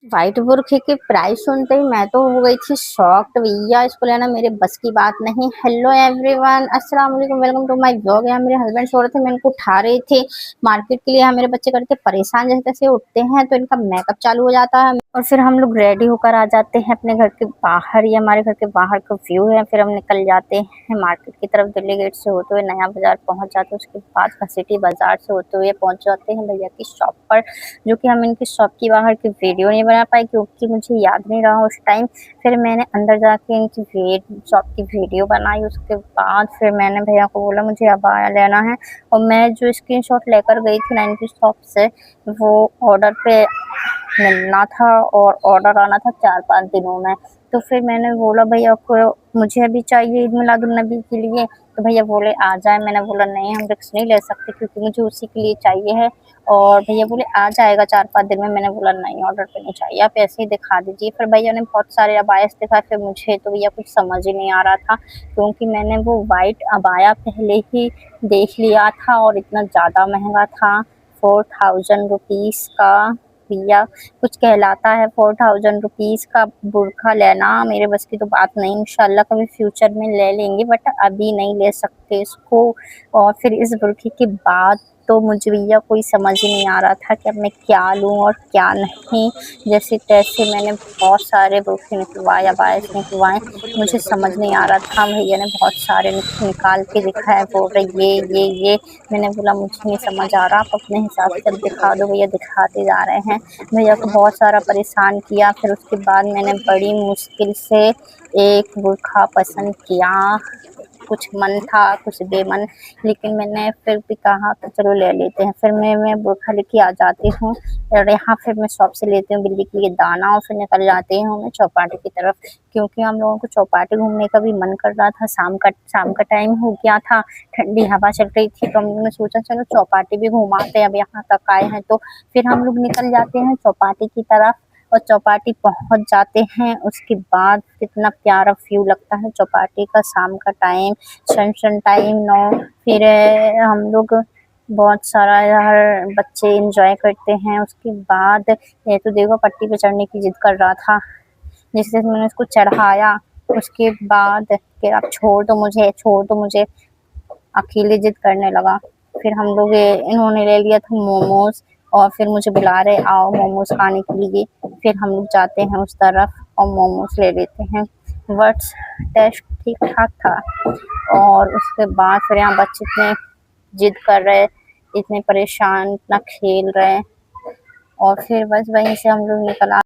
White बुरखे की price सुनते ही मैं तो हो गई थी शॉक्ड। भैया इसको लेना मेरे बस की बात नहीं। हेलो एवरीवन, अस्सलाम वालेकुम, वेलकम टू माय व्लॉग। यहाँ मेरे हस्बैंड सो रहे थे, मैं इनको उठा रही थी मार्केट के लिए। यहाँ मेरे बच्चे करके परेशान, जैसे तैसे उठते हैं तो इनका मेकअप चालू हो जाता है और फिर हम लोग रेडी होकर आ जाते हैं अपने घर के बाहर। ये हमारे घर के बाहर का व्यू है। फिर हम निकल जाते हैं मार्केट की तरफ। दिल्ली गेट से होते हुए नया बाजार पहुंच जाते हैं, उसके बाद सिटी बाजार से होते हुए पहुंच जाते हैं भैया की शॉप पर, जो कि हम इनकी शॉप की बाहर की वीडियो नहीं बना पाए क्योंकि मुझे याद नहीं रहा उस टाइम। फिर मैंने अंदर जाके इनकी शॉप की वीडियो बनाई। उसके बाद फिर मैंने भैया को बोला मुझे अबाया लेना है, और मैं जो स्क्रीनशॉट लेकर गई थी ना इनकी शॉप से, वो ऑर्डर पे मिलना था और ऑर्डर आना था 4-5 दिनों में। तो फिर मैंने बोला भैया को मुझे अभी चाहिए ईद मिलादुन्नबी के लिए। तो भैया बोले आ जाए। मैंने बोला नहीं, हम रिस्क नहीं ले सकते क्योंकि मुझे उसी के लिए चाहिए है। और भैया बोले आ जाएगा 4-5 दिन में। मैंने बोला नहीं, ऑर्डर पे नहीं चाहिए, आप ऐसे ही दिखा दीजिए। फिर भैया ने बहुत सारे अबायास दिखाए। फिर मुझे तो भैया कुछ समझ ही नहीं आ रहा था क्योंकि मैंने वो वाइट अबाया पहले ही देख लिया था और इतना ज़्यादा महंगा था, 4000 रुपीज़ का। भैया कुछ कहलाता है 4000 रुपीज़ का बुर्का लेना, मेरे बस की तो बात नहीं। इंशाल्लाह कभी फ्यूचर में ले लेंगे, बट अभी नहीं ले सकते इसको। और फिर इस बुर्के के बाद तो मुझे भैया कोई समझ ही नहीं आ रहा था कि अब मैं क्या लूँ और क्या नहीं। जैसे तैसे मैंने बहुत सारे बुर्के निकलवाए, अबायास निकलवाए, मुझे समझ नहीं आ रहा था। भैया ने बहुत सारे निकाल के दिखाए, बोल रहे ये। मैंने बोला मुझे नहीं समझ आ रहा, आप अपने हिसाब से अब दिखा दो। भैया दिखाते जा रहे हैं। भैया को बहुत सारा परेशान किया। फिर उसके बाद मैंने बड़ी मुश्किल से एक बुर्का पसंद किया। कुछ मन था कुछ बेमन, लेकिन मैंने फिर भी कहा तो चलो ले लेते हैं। फिर मैं बुर्का लेके आ जाती हूँ और यहाँ फिर मैं शॉप से लेती हूँ बिल्ली के लिए दाना, और फिर निकल जाती हूँ मैं चौपाटी की तरफ क्योंकि हम लोगों को चौपाटी घूमने का भी मन कर रहा था। शाम का टाइम हो गया था, ठंडी हवा चल रही थी, तो हम लोगों ने सोचा चलो चौपाटी भी घुमाते हैं, अब यहाँ तक आए हैं तो। फिर हम लोग निकल जाते हैं चौपाटी की तरफ और चौपाटी पहुंच जाते हैं। उसके बाद कितना प्यारा व्यू लगता है चौपाटी का, शाम का टाइम, सन टाइम नो। फिर हम लोग बहुत सारा यार बच्चे एंजॉय करते हैं। उसके बाद ये तो देखो पट्टी पे चढ़ने की जिद कर रहा था, जिससे मैंने उसको चढ़ाया। उसके बाद कि आप छोड़ दो मुझे, अकेले जिद करने लगा। फिर हम लोग इन्होंने ले लिया था मोमोज और फिर मुझे बुला रहे आओ मोमोज खाने के लिए। फिर हम लोग जाते हैं उस तरफ और मोमोज ले लेते हैं। बट टेस्ट ठीक ठाक था। और उसके बाद फिर यहाँ बच्चे इतने जिद कर रहे, इतने परेशान, इतना खेल रहे, और फिर बस वहीं से हम लोग निकल